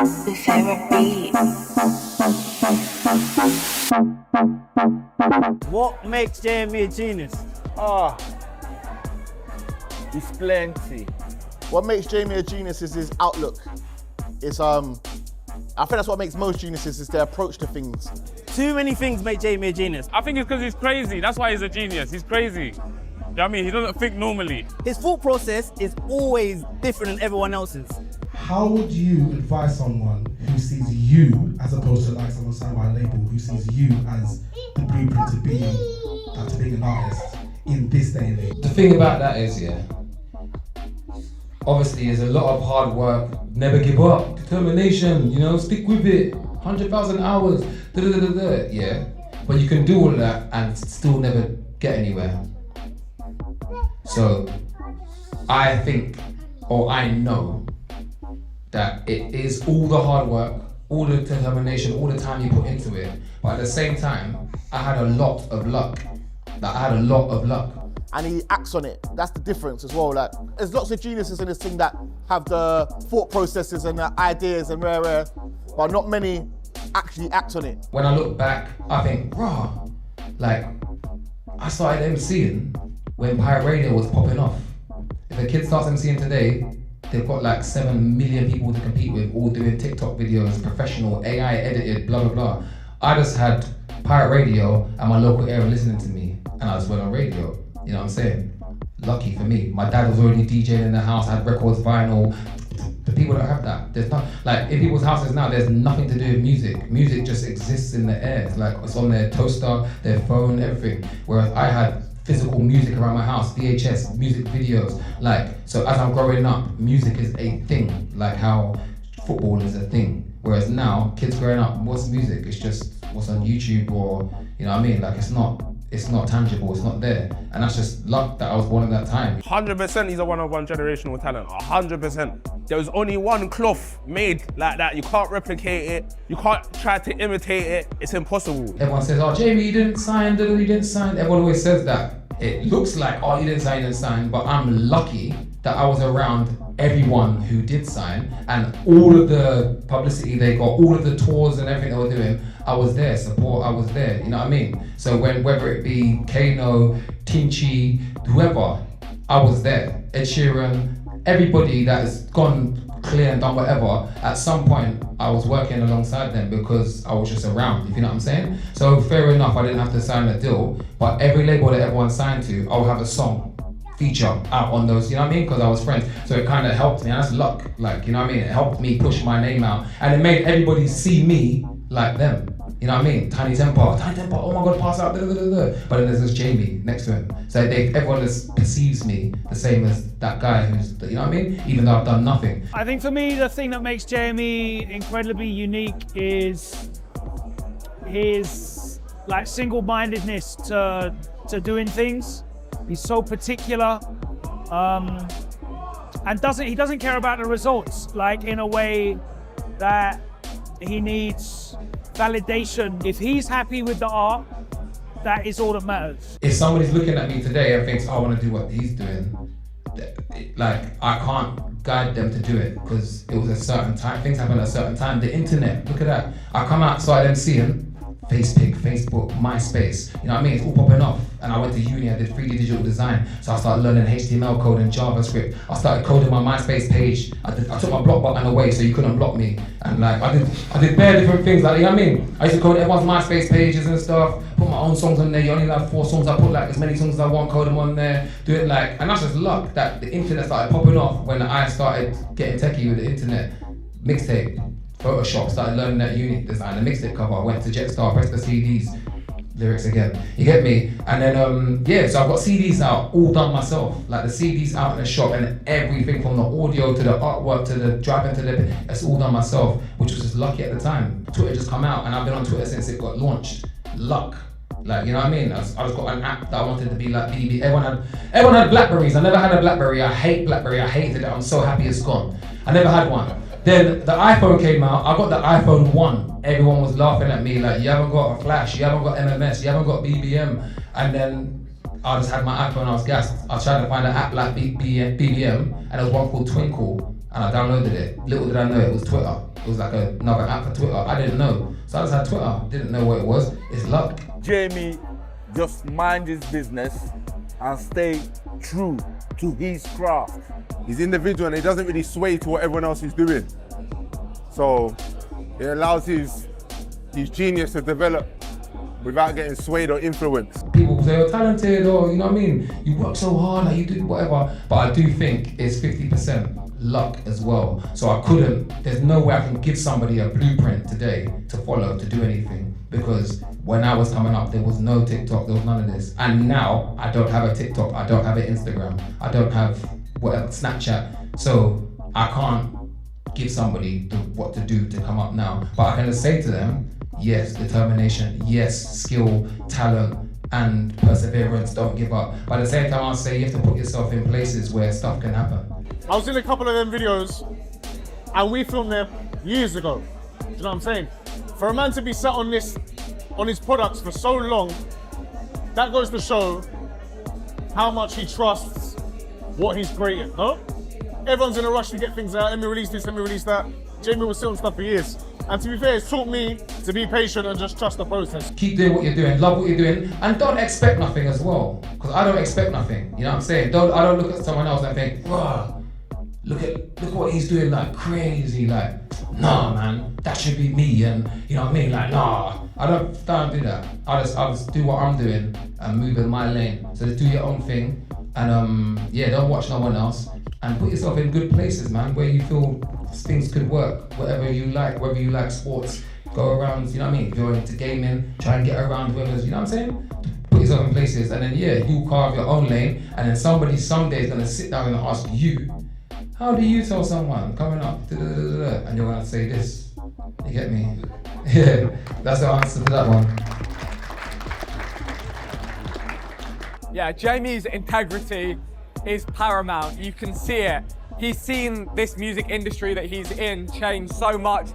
Therapy. What makes Jamie a genius? It's plenty. What makes Jamie a genius is his outlook. It's I think that's what makes most geniuses is their approach to things. Too many things make Jamie a genius. I think it's because he's crazy. That's why he's a genius. He's crazy. You know what I mean? He doesn't think normally. His thought process is always different than everyone else's. How would you advise someone who sees you, as opposed to like someone signed by a label, who sees you as the blueprint to being an artist in this day and age? The thing about that is, obviously there's a lot of hard work, never give up, determination, stick with it, 100,000 hours, But you can do all of that and still never get anywhere. So I think, or I know, that it is all the hard work, all the determination, all the time you put into it. But at the same time, I had a lot of luck. And he acts on it. That's the difference as well. Like, there's lots of geniuses in this thing that have the thought processes and the ideas and rare, but not many actually act on it. When I look back, I think, I started MCing when Pirate Radio was popping off. If a kid starts MCing today, they've got like 7 million people to compete with, all doing TikTok videos, professional, AI edited, blah, blah, blah. I just had Pirate Radio and my local area listening to me, and I just went on radio. You know what I'm saying? Lucky for me. My dad was already DJing in the house, I had records, vinyl. The people don't have that. There's not, like in people's houses now, there's nothing to do with music. Music just exists in the air. It's like it's on their toaster, their phone, everything. Whereas I had physical music around my house, VHS, music videos. So as I'm growing up, music is a thing, like how football is a thing. Whereas now, kids growing up, what's music? It's just what's on YouTube or, you know what I mean? Like it's not tangible, it's not there. And that's just luck that I was born at that time. 100% he's a one-of-one generational talent, 100%. There was only one cloth made like that. You can't replicate it. You can't try to imitate it. It's impossible. Everyone says, oh, Jamie, you didn't sign, you didn't sign. Everyone always says that. It looks like, oh, you didn't sign, but I'm lucky that I was around everyone who did sign, and all of the publicity they got, all of the tours and everything they were doing, I was there, support, I was there, you know what I mean? So whether it be Kano, Tinchi, whoever, I was there. Ed Sheeran, everybody that has gone clear and done whatever, at some point I was working alongside them because I was just around, if you know what I'm saying? So fair enough, I didn't have to sign a deal, but every label that everyone signed to, I would have a song feature out on those, you know what I mean? Because I was friends. So it kind of helped me, and that's luck, you know what I mean? It helped me push my name out, and it made everybody see me like them. You know what I mean? Tiny Temper, oh my God, pass out, But then there's this Jamie next to him. So everyone just perceives me the same as that guy who's, you know what I mean? Even though I've done nothing. I think for me, the thing that makes Jamie incredibly unique is his single-mindedness to doing things. He's so particular, and he doesn't care about the results, in a way that he needs validation. If he's happy with the art, that is all that matters. If somebody's looking at me today and thinks, I want to do what he's doing, I can't guide them to do it because it was a certain time, things happen at a certain time. The internet, look at that. I come out, started MCing, Facebook, MySpace, you know what I mean? It's all popping off. And I went to uni, I did 3D digital design. So I started learning HTML code and JavaScript. I started coding my MySpace page. I took my block button away so you couldn't block me. And I did bare different things, you know what I mean? I used to code everyone's MySpace pages and stuff, put my own songs on there. You only have 4 songs, I put as many songs as I want, code them on there, do it and that's just luck that the internet started popping off when I started getting techie with the internet. Mixtape. Photoshop, started learning at uni, designed the mixtape cover, I went to Jetstar, pressed the CDs, lyrics again, you get me? And then, so I've got CDs out, all done myself, the CDs out in the shop and everything from the audio to the artwork to the driving to it's all done myself, which was just lucky at the time. Twitter just come out and I've been on Twitter since it got launched. Luck. You know what I mean? I just got an app that I wanted to be like BB. Everyone had Blackberries, I never had a Blackberry, I hate Blackberry, I hated it, I'm so happy it's gone. I never had one. Then the iPhone came out, I got the iPhone 1. Everyone was laughing at me you haven't got a flash, you haven't got MMS, you haven't got BBM. And then I just had my iPhone, I was gassed. I was trying to find an app like BBM, and there was one called Twinkle. and I downloaded it. Little did I know it was Twitter. It was like another app for Twitter. I didn't know. So I just had Twitter, didn't know what it was. It's luck. Jamie just mind his business and stay true to his craft. He's individual and he doesn't really sway to what everyone else is doing. So it allows his genius to develop without getting swayed or influenced. People say you're talented, or you know what I mean, you work so hard, like you do whatever. But I do think it's 50% luck as well. So there's no way I can give somebody a blueprint today to follow to do anything, because when I was coming up, there was no TikTok, there was none of this. And now I don't have a TikTok, I don't have an Instagram, I don't have whatever, Snapchat. So I can't give somebody what to do to come up now. But I can just say to them, yes, determination, yes, skill, talent, and perseverance, don't give up. But at the same time, I'll say you have to put yourself in places where stuff can happen. I was in a couple of them videos and we filmed them years ago. Do you know what I'm saying? For a man to be sat on his products for so long, that goes to show how much he trusts what he's created, no? Everyone's in a rush to get things out. Let me release this, let me release that. Jamie was sitting on stuff for years. And to be fair, it's taught me to be patient and just trust the process. Keep doing what you're doing, love what you're doing, and don't expect nothing as well. Because I don't expect nothing, you know what I'm saying? I don't look at someone else and think, wow, look what he's doing, like crazy, like, nah man, that should be me, and you know what I mean, like, nah. I don't do that. I just do what I'm doing and move in my lane. So just do your own thing, and yeah, don't watch no one else, and put yourself in good places, man, where you feel things could work, whatever you like, whether you like sports, go around, you know what I mean? If you're into gaming, try and get around whoever's, you know what I'm saying? Put yourself in places, and then yeah, you carve your own lane, and then somebody someday is gonna sit down and ask you, how do you tell someone coming up, and you're gonna say this, you get me? Yeah, that's the answer to that one. Yeah, Jamie's integrity is paramount. You can see it. He's seen this music industry that he's in change so much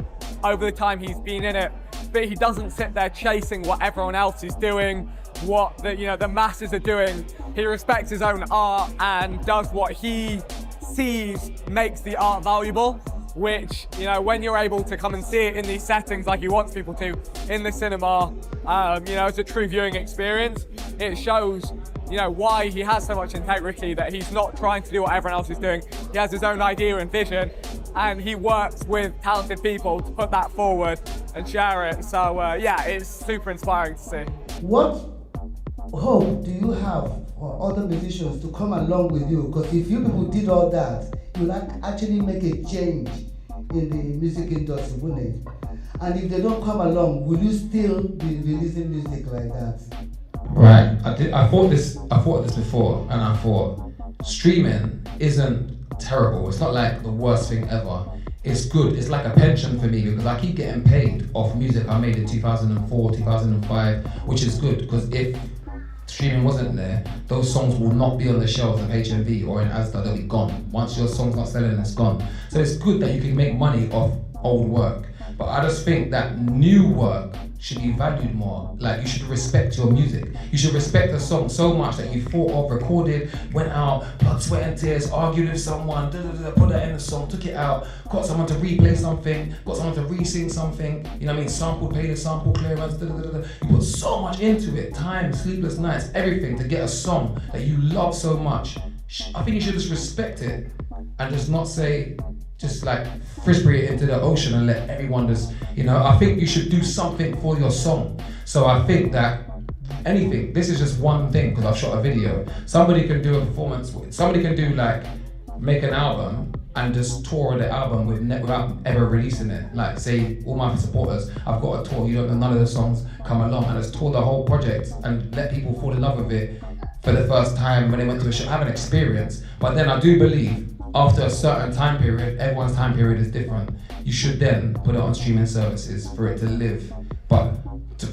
over the time he's been in it, but he doesn't sit there chasing what everyone else is doing, what the masses are doing. He respects his own art and does what he sees makes the art valuable, which, when you're able to come and see it in these settings like he wants people to, in the cinema, it's a true viewing experience. It shows why he has so much integrity, that he's not trying to do what everyone else is doing. He has his own idea and vision, and he works with talented people to put that forward and share it. So yeah, it's super inspiring to see. What hope do you have for other musicians to come along with you? Because if you people did all that, you would actually make a change in the music industry, wouldn't it? And if they don't come along, will you still be releasing music like that? Right, I thought this before, and I thought streaming isn't terrible. It's not like the worst thing ever. It's good. It's like a pension for me, because I keep getting paid off music I made in 2004, 2005, which is good, because if streaming wasn't there, those songs will not be on the shelves of HMV or in Asda. They'll be gone. Once your song's not selling, it's gone. So it's good that you can make money off old work. But I just think that new work should be valued more. Like, you should respect your music. You should respect the song so much that you thought of, recorded, went out, blood, sweat and tears, argued with someone, put that in the song, took it out, got someone to replay something, got someone to re-sing something, you know what I mean, sample, paid a sample clearance, You put so much into it, time, sleepless nights, everything, to get a song that you love so much. I think you should just respect it and just not say, just like frisbee it into the ocean and let everyone just, I think you should do something for your song. So I think that anything, this is just one thing, because I've shot a video. Somebody can do a performance, somebody can do make an album and just tour the album without ever releasing it. Like, say, all my supporters, I've got a tour, you don't know none of the songs, come along and just tour the whole project and let people fall in love with it for the first time when they went to a show, have an experience. But then I do believe, after a certain time period, everyone's time period is different. You should then put it on streaming services for it to live, but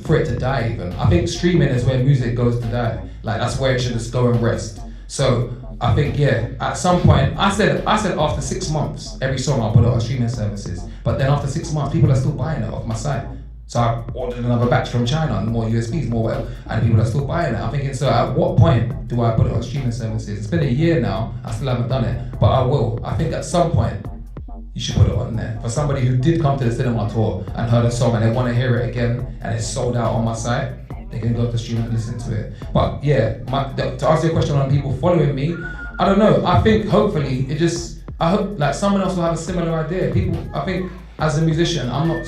for it to die even. I think streaming is where music goes to die. Like, that's where it should just go and rest. So I think, yeah, at some point, I said after 6 months, every song I'll put it on streaming services. But then after 6 months, people are still buying it off my site. So I ordered another batch from China, and more USBs, more whatever, and people are still buying it. I'm thinking, so at what point do I put it on streaming services? It's been a year now, I still haven't done it, but I will. I think at some point, you should put it on there. For somebody who did come to the cinema tour and heard a song and they want to hear it again and it's sold out on my site, they can go to the stream and listen to it. But yeah, to answer your question on people following me, I don't know. I think hopefully I hope like someone else will have a similar idea. I think as a musician, I'm not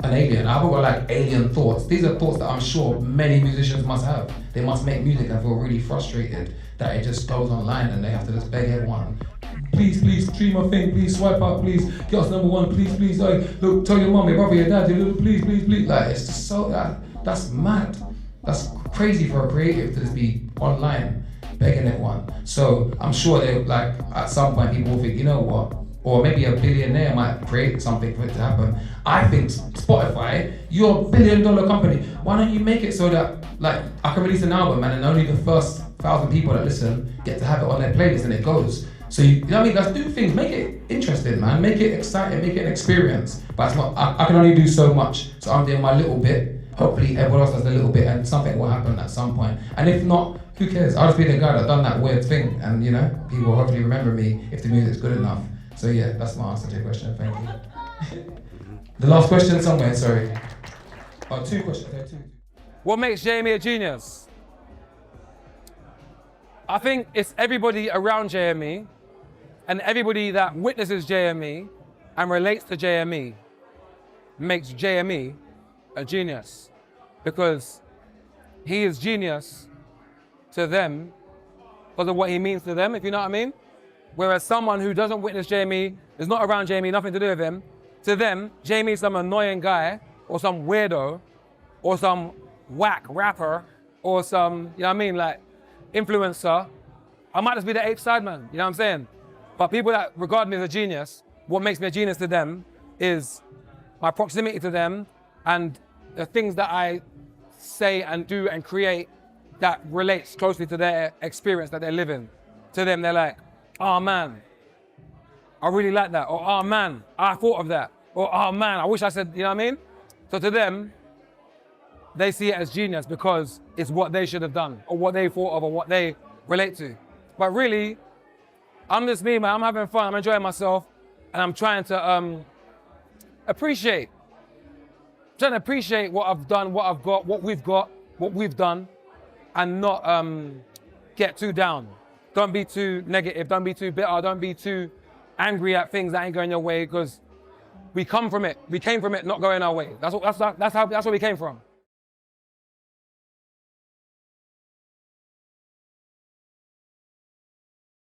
an alien. I haven't got like alien thoughts. These are thoughts that I'm sure many musicians must have. They must make music and feel really frustrated that it just goes online and they have to just beg everyone, please stream my thing, please swipe up, please get us #1, please, like, look, tell your mum, your brother, your dad, please. Like, it's just so, that's mad. That's crazy for a creative to just be online begging everyone. So I'm sure they, like, at some point people will think, you know what, or maybe a billionaire might create something for it to happen. I think Spotify, you're a $1 billion company. Why don't you make it so that, like, I can release an album and then only the first 1,000 people that listen get to have it on their playlist and it goes. So you know what I mean? Let's do things, make it interesting, man. Make it exciting, make it an experience. But it's not, I can only do so much. So I'm doing my little bit. Hopefully everyone else does a little bit and something will happen at some point. And if not, who cares? I'll just be the guy that done that weird thing and, you know, people will hopefully remember me if the music's good enough. So yeah, that's my answer to your question, thank you. The last question somewhere, sorry. Oh, 2 questions, there, 2. What makes JME a genius? I think it's everybody around JME and everybody that witnesses JME and relates to JME makes JME a genius, because he is genius to them because of what he means to them, if you know what I mean. Whereas someone who doesn't witness JME, is not around JME, nothing to do with him, to them, JME is some annoying guy or some weirdo or some whack rapper or some, you know what I mean, like influencer. I might just be the ape side man, you know what I'm saying? But people that regard me as a genius, what makes me a genius to them is my proximity to them and the things that I say and do and create that relates closely to their experience that they're living. To them, they're like, oh man, I really like that. Or oh man, I thought of that. Or oh man, I wish I said, you know what I mean? So to them, they see it as genius because it's what they should have done or what they thought of or what they relate to. But really, I'm just me, man. I'm having fun, I'm enjoying myself, and I'm trying to appreciate what I've done, what I've got, what we've done, and not get too down. Don't be too negative, don't be too bitter, don't be too angry at things that ain't going your way, because we came from it not going our way. That's where we came from.